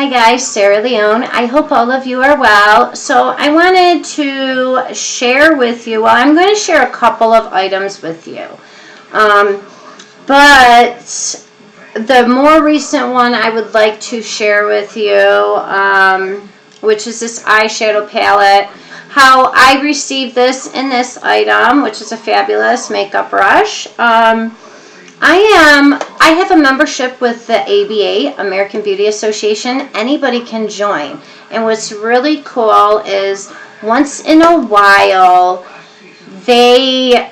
Hi guys, Sarah Leone. I hope all of you are well. So I wanted to share with you, well, I'm going to share a couple of items with you. But the more recent one I would like to share with you, which is this eyeshadow palette, how I received this in this item, which is a fabulous makeup brush. I have a membership with the ABA, American Beauty Association. Anybody can join. And what's really cool is once in a while, they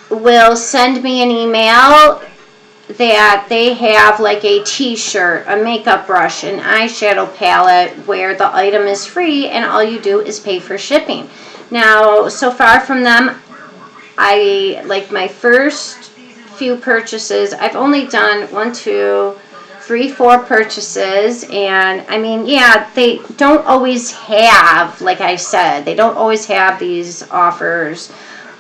will send me an email that they have like a t-shirt, a makeup brush, an eyeshadow palette where the item is free and all you do is pay for shipping. Now, so far from them, I like my first few purchases. I've only done 1, 2, 3, 4 purchases, and I mean, yeah, they don't always have, like I said, they don't always have these offers.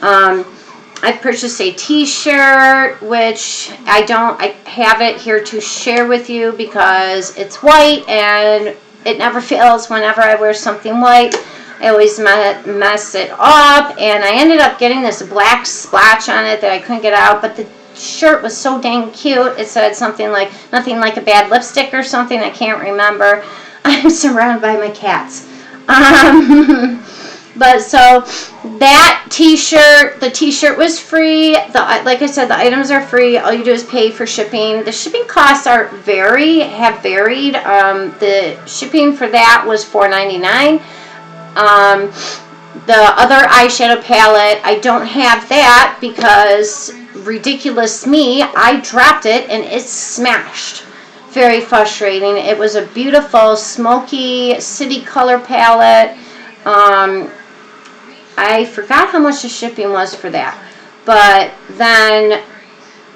I purchased a t-shirt, which I have it here to share with you because it's white and it never fails whenever I wear something white. I always mess it up, and I ended up getting this black splotch on it that I couldn't get out, but the shirt was so dang cute. It said something like, nothing like a bad lipstick or something, I can't remember. I'm surrounded by my cats. But so that t-shirt, the t-shirt was free. Like I said, the items are free. All you do is pay for shipping. The shipping costs have varied. The shipping for that was $4.99. The other eyeshadow palette, I don't have that because, ridiculous me, I dropped it and it smashed. Very frustrating. It was a beautiful smoky city color palette. I forgot how much the shipping was for that. But then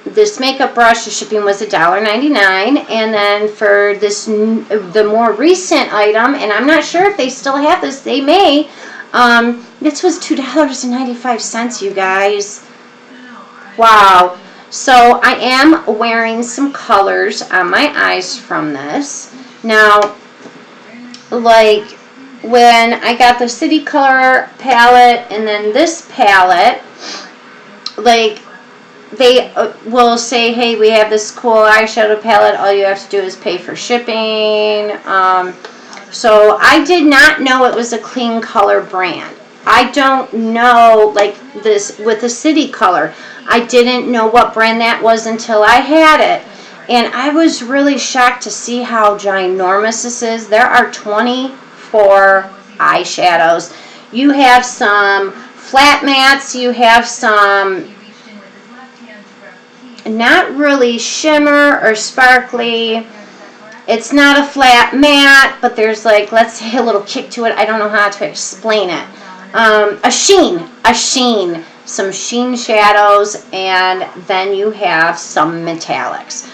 this makeup brush, the shipping was $1.99. And then for this, the more recent item, and I'm not sure if they still have this, they may. This was $2.95, you guys. Wow. So I am wearing some colors on my eyes from this. Now, like when I got the City Color palette and then this palette, like they will say, hey, we have this cool eyeshadow palette. All you have to do is pay for shipping. So I did not know it was a Kleancolor brand. I don't know, like this with the City Color. I didn't know what brand that was until I had it. And I was really shocked to see how ginormous this is. There are 24 eyeshadows. You have some flat mattes. You have some not really shimmer or sparkly. It's not a flat matte, but there's like, let's say, a little kick to it. I don't know how to explain it. A sheen, some sheen shadows, and then you have some metallics.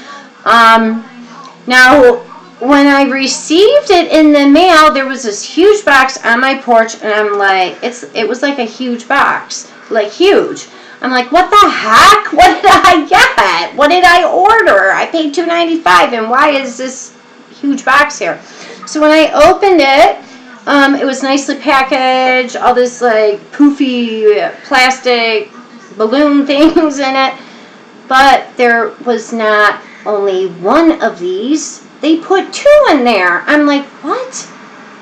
Now, when I received it in the mail, there was this huge box on my porch, and I'm like, it was like a huge box, like huge. I'm like, what the heck? What did I get? What did I order? I paid $2.95, and why is this huge box here? So when I opened it, it was nicely packaged, all this like poofy plastic balloon things in it, but there was not only one of these. They put 2 in there. I'm like, what?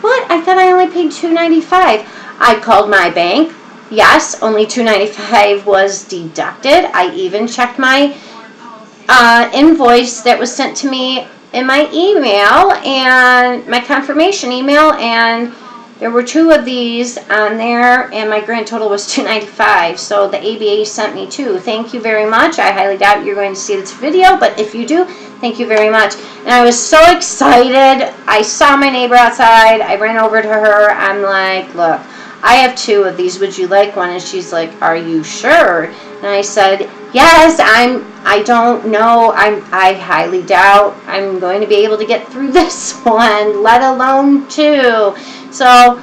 What? I thought I only paid $2.95. I called my bank. Yes, only $2.95 was deducted. I even checked my invoice that was sent to me in my email and my confirmation email, and there were 2 of these on there, and my grand total was $2.95. So the ABA sent me 2. Thank you very much. I highly doubt you're going to see this video, but if you do, thank you very much. And I was so excited. I saw my neighbor outside. I ran over to her. I'm like, look, I have 2 of these. Would you like one? And she's like, are you sure? And I said, yes, I don't know. I highly doubt I'm going to be able to get through this one, let alone 2. So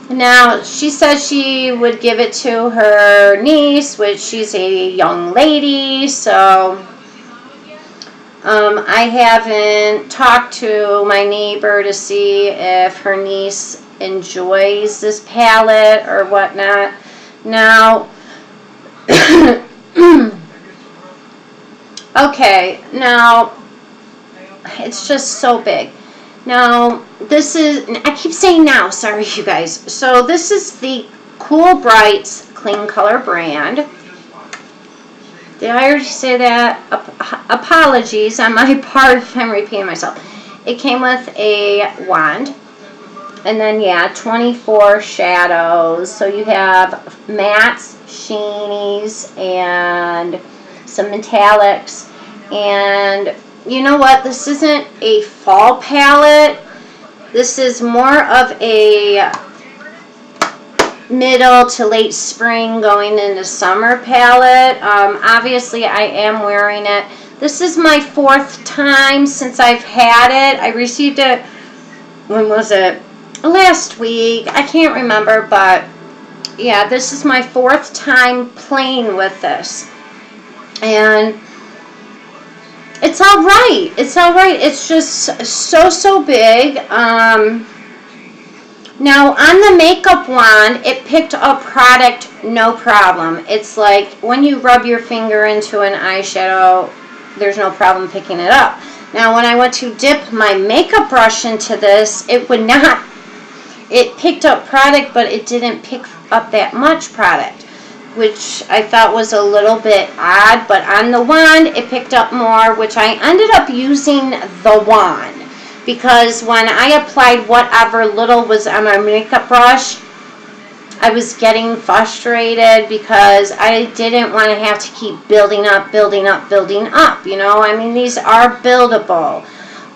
now she says she would give it to her niece, which she's a young lady. So I haven't talked to my neighbor to see if her niece enjoys this palette or whatnot. Now, okay, now, it's just so big. Now, this is, I keep saying now, sorry you guys. So this is the Cool Brights Kleancolor brand. Did I already say that? Apologies on my part if I'm repeating myself. It came with a wand. And then, yeah, 24 shadows. So you have mattes, sheenies, and some metallics. And you know what? This isn't a fall palette. This is more of a middle to late spring going into summer palette. Obviously, I am wearing it. This is my 4th time since I've had it. I received it, when was it? Last week. I can't remember, but yeah, this is my 4th time playing with this. And it's all right. It's all right. It's just so big. Now, on the makeup wand, it picked up product no problem. It's like when you rub your finger into an eyeshadow, there's no problem picking it up. Now, when I went to dip my makeup brush into this, it would not. It picked up product, but it didn't pick up that much product, which I thought was a little bit odd. But on the wand, it picked up more, which I ended up using the wand. Because when I applied whatever little was on my makeup brush, I was getting frustrated because I didn't want to have to keep building up. You know, I mean, these are buildable.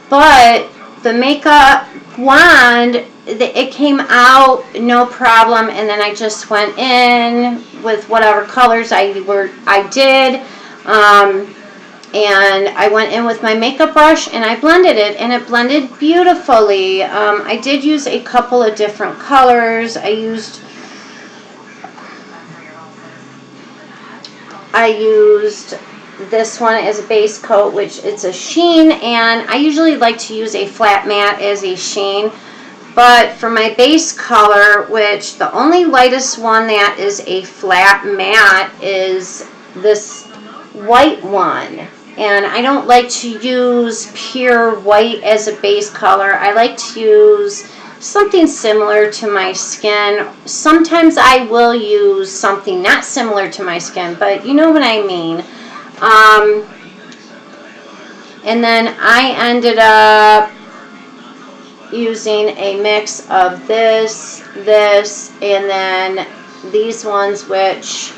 But the makeup wand, it came out no problem. And then I just went in with whatever colors I did. And I went in with my makeup brush and I blended it, and it blended beautifully. I did use a couple of different colors. I used this one as a base coat, which it's a sheen, and I usually like to use a flat matte as a sheen. But for my base color, which the only lightest one that is a flat matte is this white one. And I don't like to use pure white as a base color. I like to use something similar to my skin. Sometimes I will use something not similar to my skin, but you know what I mean. And then I ended up using a mix of this, and then these ones, which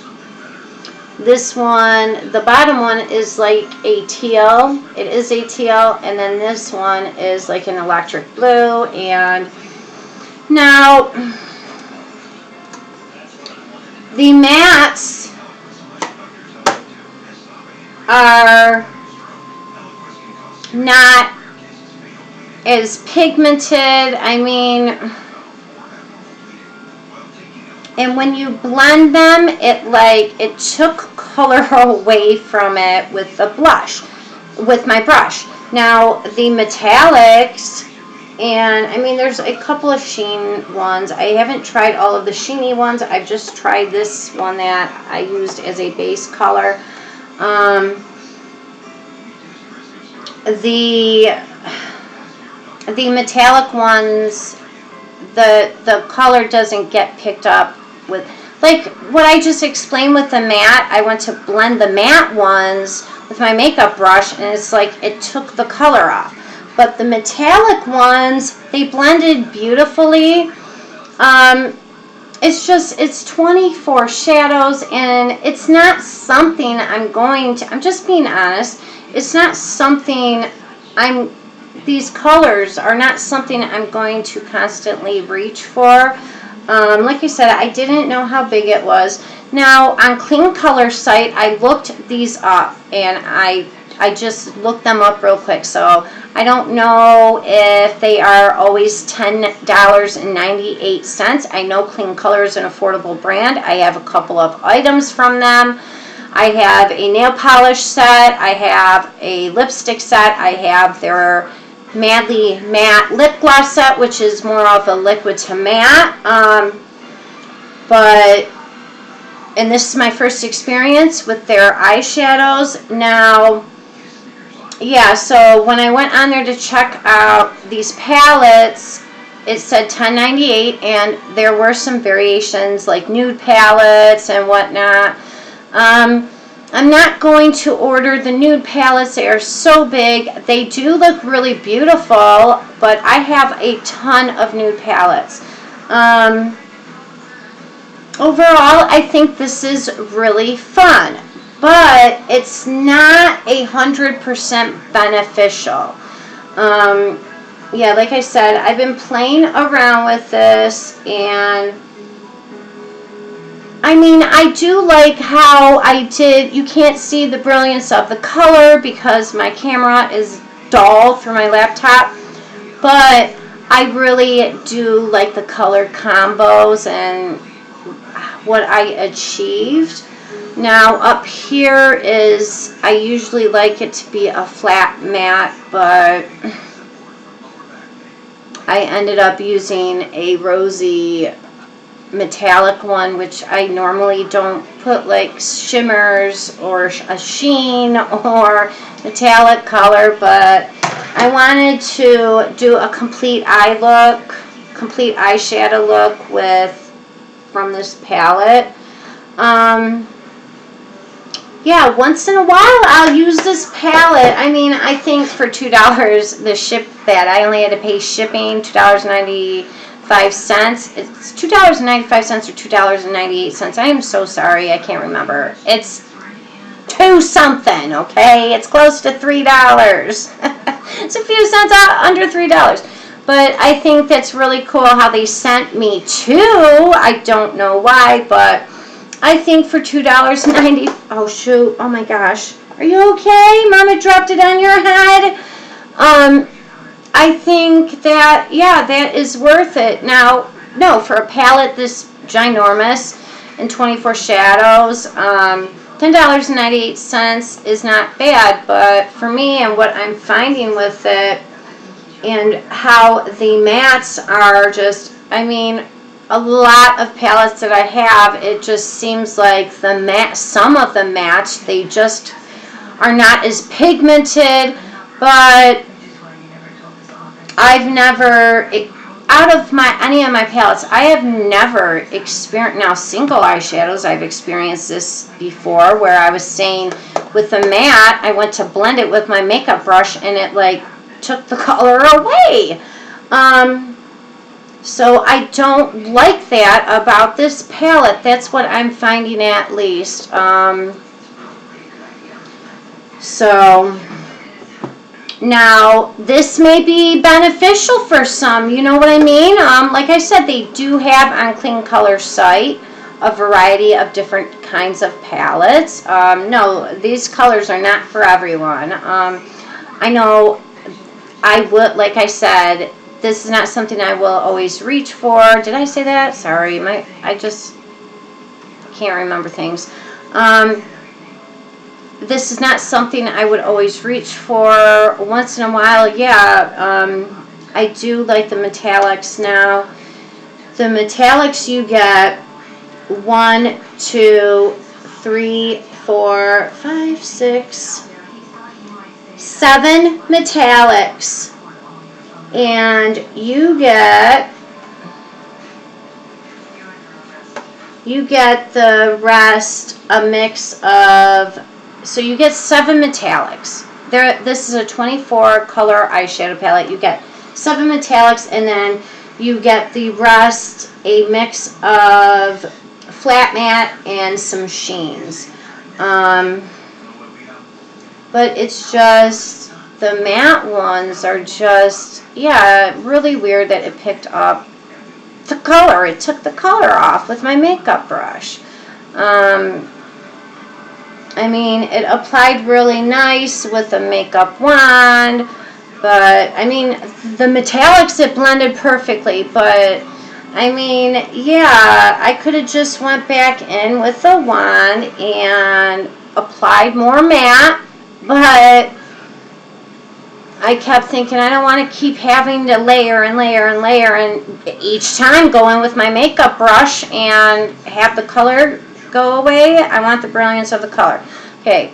this one, the bottom one is like a teal. It is a teal. And then this one is like an electric blue. And now, the mattes are not as pigmented. I mean, and when you blend them, it took color away from it with the blush, with my brush. Now, the metallics, and I mean, there's a couple of sheen ones. I haven't tried all of the sheeny ones. I've just tried this one that I used as a base color. The metallic ones, the color doesn't get picked up with, like what I just explained with the matte. I went to blend the matte ones with my makeup brush, and it's like it took the color off. But the metallic ones, they blended beautifully. It's 24 shadows, and it's not something I'm just being honest, it's not something these colors are not something I'm going to constantly reach for. Like I said, I didn't know how big it was. Now, on Kleancolor site, I looked these up, and I just looked them up real quick. So I don't know if they are always $10.98. I know Kleancolor is an affordable brand. I have a couple of items from them. I have a nail polish set. I have a lipstick set. I have their Madly Matte lip gloss set, which is more of a liquid to matte. And this is my first experience with their eyeshadows. Now, yeah, so when I went on there to check out these palettes, it said $10.98, and there were some variations like nude palettes and whatnot. I'm not going to order the nude palettes. They are so big. They do look really beautiful, but I have a ton of nude palettes. Overall, I think this is really fun, but it's not 100% beneficial. Yeah, like I said, I've been playing around with this, and I mean, I do like how I did. You can't see the brilliance of the color because my camera is dull for my laptop, but I really do like the color combos and what I achieved. Now up here is, I usually like it to be a flat matte, but I ended up using a rosy metallic one, which I normally don't put like shimmers or a sheen or metallic color, but I wanted to do a complete eye look, complete eyeshadow look from this palette. Yeah, once in a while I'll use this palette. I mean, I think for $2 I only had to pay shipping, $2.95. It's $2.95 or $2.98. I am so sorry, I can't remember. It's $2 something, okay? It's close to $3. It's a few cents under $3. But I think that's really cool how they sent me two. I don't know why, but I think for $2.90. Oh shoot! Oh my gosh! Are you okay? Mama dropped it on your head. I think that, yeah, that is worth it. Now, no, for a palette this ginormous and 24 shadows, $10.98 is not bad. But for me and what I'm finding with it, and how the mattes are just, I mean, a lot of palettes that I have, it just seems like some of the mattes, they just are not as pigmented, but I've never, out of any of my palettes, I have never experienced, now single eyeshadows, I've experienced this before, where I was saying with the matte, I went to blend it with my makeup brush, and it like took the color away. So I don't like that about this palette. That's what I'm finding, at least. So now this may be beneficial for some, you know what I mean? Like I said, they do have on Kleancolor site a variety of different kinds of palettes. No, these colors are not for everyone. I know I would, like I said, this is not something I will always reach for. Did I say that? Sorry, I just can't remember things. This is not something I would always reach for. Once in a while, yeah. I do like the metallics now. The metallics, you get 1, 2, 3, 4, 5, 6, 7 metallics. And you get the rest, a mix of, so you get 7 metallics. This is a 24 color eyeshadow palette. You get 7 metallics, and then you get the rest, a mix of flat matte and some sheens. But it's just, the matte ones are just, yeah, really weird that it picked up the color. It took the color off with my makeup brush. I mean, it applied really nice with a makeup wand, but I mean, the metallics, it blended perfectly, but I mean, yeah, I could have just went back in with the wand and applied more matte, but I kept thinking I don't want to keep having to layer and layer and layer, and each time go in with my makeup brush and have the color go away. I want the brilliance of the color. Okay,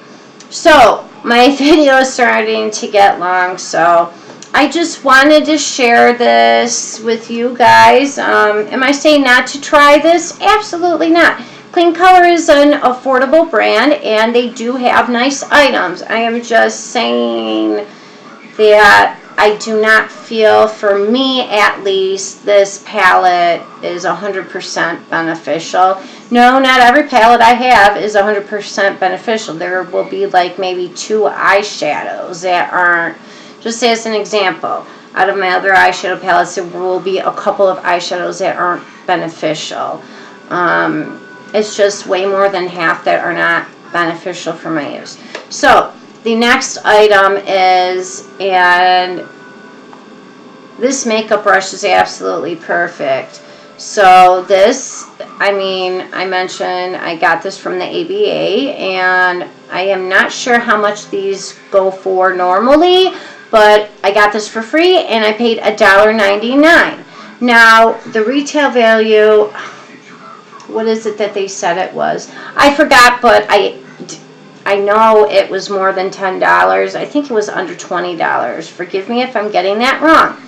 so my video is starting to get long, so I just wanted to share this with you guys. Am I saying not to try this? Absolutely not. Kleancolor is an affordable brand, and they do have nice items. I am just saying that I do not feel, for me at least, this palette is 100% beneficial. No, not every palette I have is 100% beneficial. There will be like maybe 2 eyeshadows that aren't, just as an example, out of my other eyeshadow palettes, there will be a couple of eyeshadows that aren't beneficial. It's just way more than half that are not beneficial for my use. So the next item is, and this makeup brush is absolutely perfect. So this, I mean, I mentioned I got this from the ABA, and I am not sure how much these go for normally, but I got this for free, and I paid $1.99. Now, the retail value, what is it that they said it was? I forgot, but I know it was more than $10. I think it was under $20. Forgive me if I'm getting that wrong.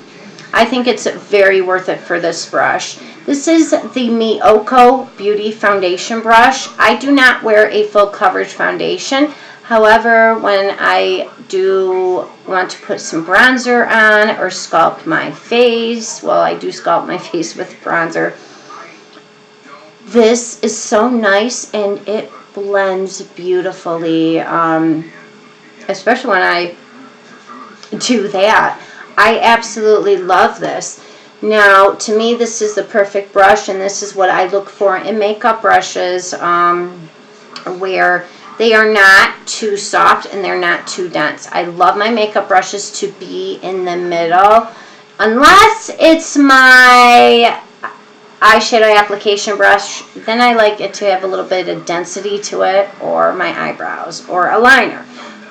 I think it's very worth it for this brush. This is the Meioko Beauty Foundation Brush. I do not wear a full coverage foundation. However, when I do want to put some bronzer on or sculpt my face, well, I do sculpt my face with bronzer. This is so nice, and it blends beautifully, especially when I do that. I absolutely love this. Now, to me, this is the perfect brush, and this is what I look for in makeup brushes, where they are not too soft and they're not too dense. I love my makeup brushes to be in the middle, unless it's my eyeshadow application brush. Then I like it to have a little bit of density to it, or my eyebrows, or a liner.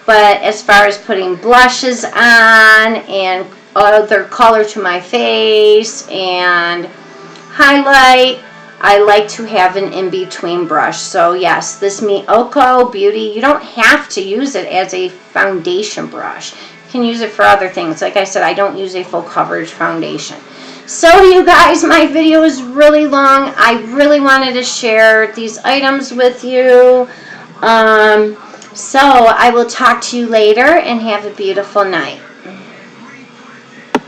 But as far as putting blushes on and other color to my face and highlight, I like to have an in-between brush. So yes, this Meioko Beauty, you don't have to use it as a foundation brush. You can use it for other things. Like I said, I don't use a full coverage foundation. So you guys, my video is really long. I really wanted to share these items with you. So I will talk to you later, and have a beautiful night.